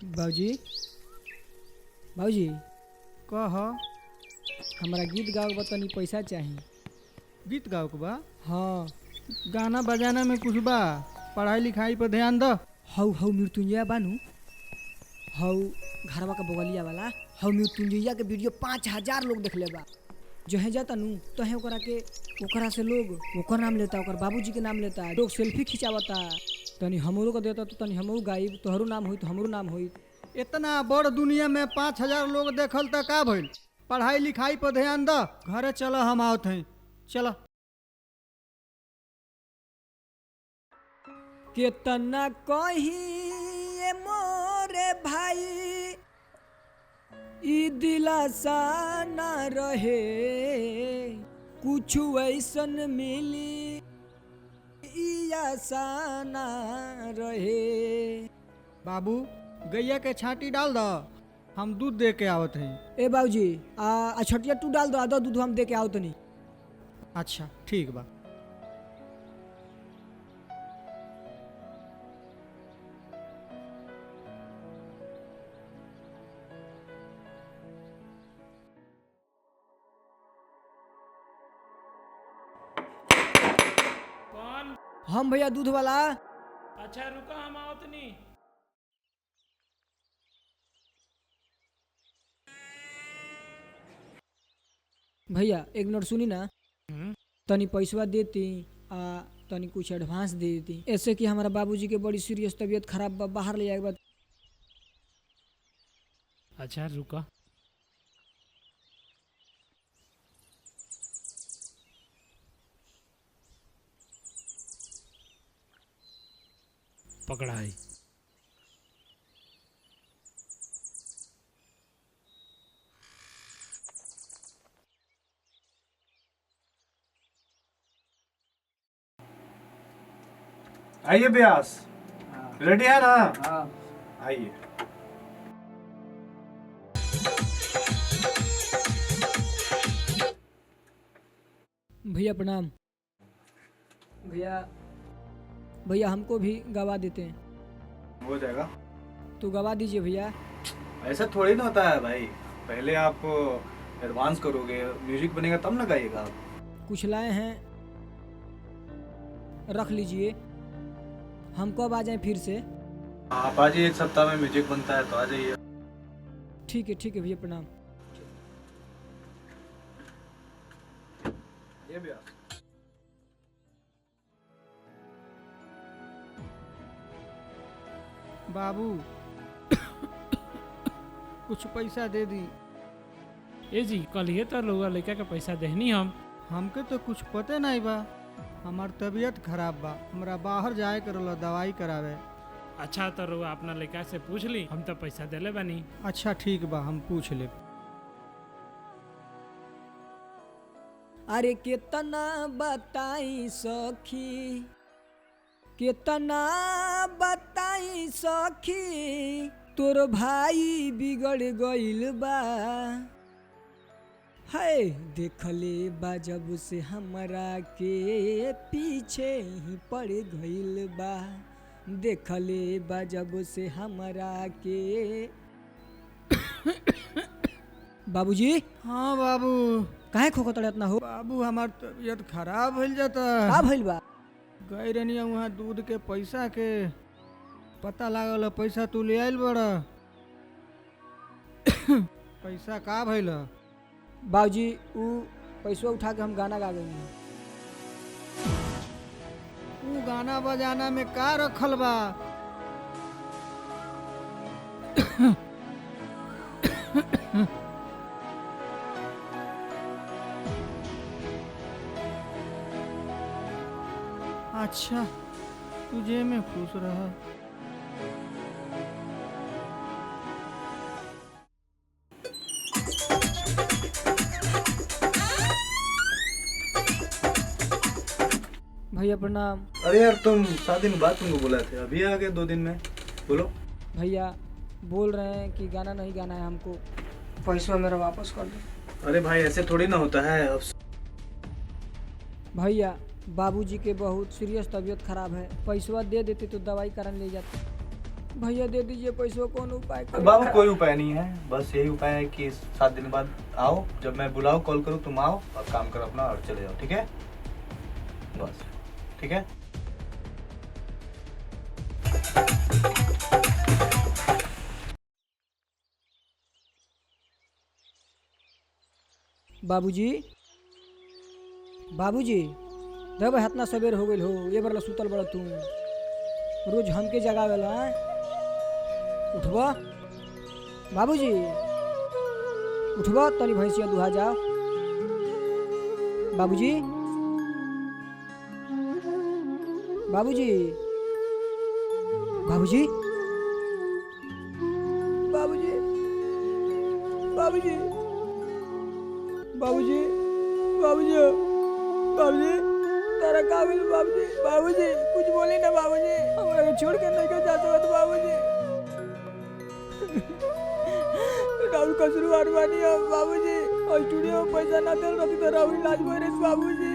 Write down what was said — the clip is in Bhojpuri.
बाबूजी बाबूजी कह। हमारा गीत गाओ बतनी पैसा चाहिए। गीत गाओ के बा? हाँ। गाना बजाना में कुछ बा? पढ़ाई लिखाई पर ध्यान द। हऊ हऊ मृत्युंजया बानू, हऊ घरवा का बगलिया वाला हऊ मृत्युंजया के वीडियो 5000 लोग देख ले बा। जो है जाता नू तो है ओकरा से लोग ओकर नाम लेता, ओकर बाबूजी के नाम लेता, लोग सेल्फी खिंचावता। तनी हमरो को देता तो तनी हमहू गाइब, तोहरो नाम होई तो हमरो नाम होई। इतना बड़ दुनिया में 5000 लोग देखल त का भइल? पढ़ाई लिखाई पर ध्यान द। घरे चलो, हम आवत हैं। चलो। केतना कही मोरे भाई ई दिलासा ना रहे, कुछ ऐसन मिली ई आशा ना रहे। बाबू गैया के छाटी डाल द, हम दूध दे के आवत हैं। ए बाबूजी आ छटिया तू डाल दो, आधा दूध हम दे के आओ तनी। अच्छा ठीक बा। कौन? हम भैया दूध वाला। अच्छा रुका, हम आओ तनी। भैया एक मिनट सुनी ना, तनी पैसवा देती आ तनी कुछ एडवांस दे देती, ऐसे कि हमारा बाबूजी के बड़ी सीरियस तबीयत खराब बा, बाहर ले जाए के बाद। अच्छा रुका। पकड़ाई। आइए ब्यास, रेडी है ना? हाँ। आइए। भैया प्रणाम। भैया भैया हमको भी गवा देते हैं। हो जाएगा। तो गवा दीजिए भैया। ऐसा थोड़ी ना होता है भाई, पहले आप एडवांस करोगे, म्यूजिक बनेगा तब ना गाइएगा आप। कुछ लाए हैं, रख लीजिए। हम कब आ जाएं फिर से? आप आ जाइए, एक सप्ताह में म्यूजिक बनता है तो आ जाइए। ठीक है भैया प्रणाम। ये ब्यास। बाबू कुछ पैसा दे दी। ए जी कल ये तो लोग लड़का के पैसा देहनी हम। हमके तो कुछ पते नहीं बा, हमार तबीयत खराब बा, हमरा बाहर जाए के रहल दवाई करावे। अच्छा तो रुआ अपना लड़का से पूछ ली, हम तो पैसा देले बानी। अच्छा ठीक बा, हम पूछ ले। अरे केतना बताई सखी, केतना बताई सखी, तोर भाई बिगड़ गइल बा। है देखले बा जब से हमरा के पीछे ही पड़ गइल बा, देखले बा जब से हमरा के। बाबूजी। हाँ बाबू। काहे खोखतड़े इतना हो? बाबू हमार तबीयत खराब भइल जाता। का भइल बा? गई रहनी वहाँ दूध के पैसा के पता लागल, पैसा तू ले आइल बड़ा। पैसा का भइल? बाबूजी ऊ पैसा उठा के हम गाना गा गए। ऊ गाना बजाना में का रखल बा? अच्छा तुझे में खुश रहा। भैया प्रणाम। अरे यार तुम 7 दिन बाद तुमको बोला थे, अभी आ गए 2 दिन में। बोलो। भैया बोल रहे हैं कि गाना नहीं गाना है हमको, पैसा मेरा वापस कर दो। अरे भाई ऐसे थोड़ी ना होता है। अब भैया बाबूजी के बहुत सीरियस तबीयत खराब है, पैसा दे देते तो दवाई कराने ले जाते। भैया दे दीजिए पैसों, कौन उपाय करें? बाबू कोई उपाय नहीं है, बस यही उपाय है कि 7 दिन बाद आओ, जब मैं बुलाऊं कॉल करूं तुम आओ और काम करो अपना और चले जाओ, ठीक है? बस ठीक है। बाबूजी, बाबूजी, देख इतना सवेर हो गई हो, ये बरला सुतल बड़ा तू, रोज हमके जगावेला हैं? उठबा बाबूजी, उठबा, तनी भैंसिया दुहा जाओ। बाबूजी, बाबूजी, बाबूजी, बाबूजी, बाबूजी, बाबूजी, बाबूजी, बाबूजी, तारा का भेल बाबूजी? बाबूजी कुछ बोली ना बाबूजी, हमरा के छोड़ के नहीं जा सकत बाबूजी। राहुल कसुरवार बानी हम बाबूजी, और स्टूडियो में पैसा ना देल रहती तो राहुल इलाज करे बाबूजी।